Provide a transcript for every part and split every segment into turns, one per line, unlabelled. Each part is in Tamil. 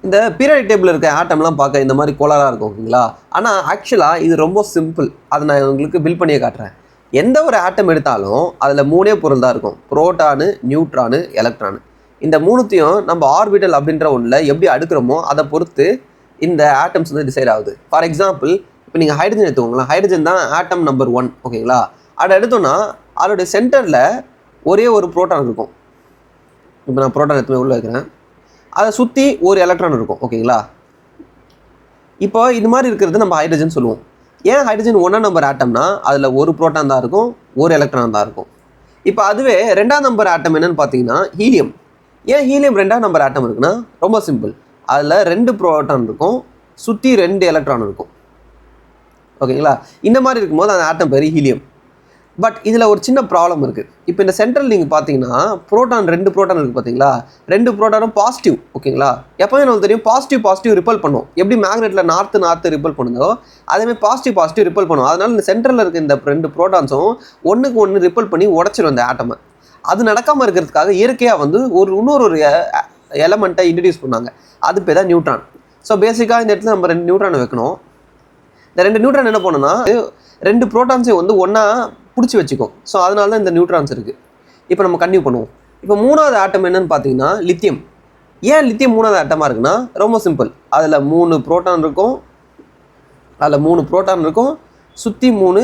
இந்த பீரியாடிக் டேபிள் இருக்க ஆட்டம்லாம் பார்க்க இந்த மாதிரி கோளாறாக இருக்கும் ஓகேங்களா. ஆனால் ஆக்சுவலாக இது ரொம்ப சிம்பிள். அதை நான் உங்களுக்கு பில் பண்ணியே காட்டுறேன். எந்த ஒரு ஆட்டம் எடுத்தாலும் அதில் 3 பொருள் தான் இருக்கும். புரோட்டானு, நியூட்ரானு, எலக்ட்ரானு. இந்த 3த்தையும் நம்ம ஆர்பிட்டல் அப்படின்ற ஒன்றில் எப்படி அடுக்கிறோமோ அதை பொறுத்து இந்த ஆட்டம்ஸ் வந்து டிசைட் ஆகுது. ஃபார் எக்ஸாம்பிள், இப்போ நீங்கள் ஹைட்ரஜன் எடுத்துக்கோங்களேன். ஹைட்ரஜன் தான் ஆட்டம் நம்பர் 1 ஓகேங்களா. அதை எடுத்தோன்னா அதோடைய சென்டரில் ஒரே ஒரு புரோட்டான் இருக்கும். இப்போ நான் புரோட்டான் எடுத்துமே உள்ளே வைக்கிறேன். அதை சுற்றி ஒரு எலக்ட்ரான் இருக்கும் ஓகேங்களா. இப்போ இது மாதிரி இருக்கிறது நம்ம ஹைட்ரஜன் சொல்லுவோம். ஏன் ஹைட்ரஜன் 1ஆம் நம்பர் ஆட்டம்னா அதில் ஒரு புரோட்டான் தான் இருக்கும், ஒரு எலக்ட்ரான் தான் இருக்கும். இப்போ அதுவே 2ஆம் நம்பர் ஆட்டம் என்னன்னு பார்த்தீங்கன்னா ஹீலியம். ஏன் ஹீலியம் 2ஆம் நம்பர் ஆட்டம் இருக்குன்னா ரொம்ப சிம்பிள். அதில் 2 புரோட்டான் இருக்கும், சுற்றி 2 எலக்ட்ரான் இருக்கும் ஓகேங்களா. இந்த மாதிரி இருக்கும்போது அந்த ஆட்டம் பேர் ஹீலியம். பட் இதில் ஒரு சின்ன ப்ராப்ளம் இருக்குது. இப்போ இந்த சென்ட்ரல் நீங்கள் பார்த்தீங்கன்னா புரோட்டான் 2 புரோட்டான் இருக்குது பார்த்தீங்களா. 2 புரோட்டானும் பாசிட்டிவ் ஓகேங்களா. எப்போவே நமக்கு தெரியும் பாசிட்டிவ் ரிப்பல் பண்ணும். எப்படி மேக்னெட்டில் நார்த்து ரிப்பல் பண்ணுதோ அதேமாதிரி பாசிட்டிவ் ரிப்பல் பண்ணும். அதனால் இந்த சென்ட்ரலில் இருக்க இந்த 2 புரோட்டான்ஸும் ஒன்றுக்கு ஒன்று ரிப்பல் பண்ணி உடச்சிடும் இந்த ஆட்டமை. அது நடக்காமல் இருக்கிறதுக்காக இயற்கையாக வந்து இன்னொரு எலமெண்ட்டை இன்ட்ரடியூஸ் பண்ணாங்க. அது பேர் தான் நியூட்ரான். ஸோ பேசிக்காக இந்த இடத்துல நம்ம 2 நியூட்ரானை வைக்கணும். இந்த 2 நியூட்ரான் என்ன பண்ணணும்னா 2 புரோட்டான்ஸையும் வந்து ஒன்றா பிடிச்சி வச்சுக்கும். ஸோ அதனால தான் இந்த நியூட்ரான்ஸ் இருக்குது. இப்போ நம்ம கன்டினியூ பண்ணுவோம். இப்போ 3வது ஆட்டம் என்னன்னு பார்த்தீங்கன்னா லித்தியம். ஏன் லித்தியம் 3வது ஆட்டமாக இருக்குன்னா ரொம்ப சிம்பிள். அதில் 3 புரோட்டான் இருக்கும், சுற்றி 3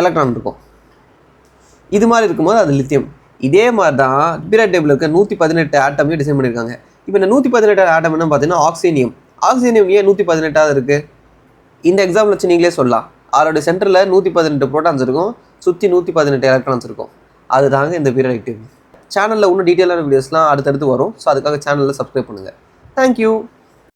எலக்ட்ரான் இருக்கும். இது மாதிரி இருக்கும்போது அது லித்தியம். இதே மாதிரி தான் பீரியாடிக் டேபிள் இருக்க 118 ஆட்டமே டிசைன் பண்ணியிருக்காங்க. இப்போ இந்த 118 ஆட்டம் என்ன பார்த்தீங்கன்னா ஆக்சினியம். ஆக்சினியம் ஏன் 118ஆவது இருக்குது? இந்த எக்ஸாம்பிள் வச்சு நீங்களே சொல்லலாம். அதோட சென்டரில் 118 புரோட்டான்ஸ் இருக்கும், சுற்றி 118 எலக்ட்ரான்ஸ் இருக்கும். அதுதாங்க இந்த பீரியாடிக் டேபிள். சேனலில் இன்னும் டீட்டெயிலான வீடியோஸ்லாம் அடுத்தடுத்து வரும். ஸோ அதுக்காக சேனலில் சப்ஸ்கிரைப் பண்ணுங்கள். தேங்க்யூ.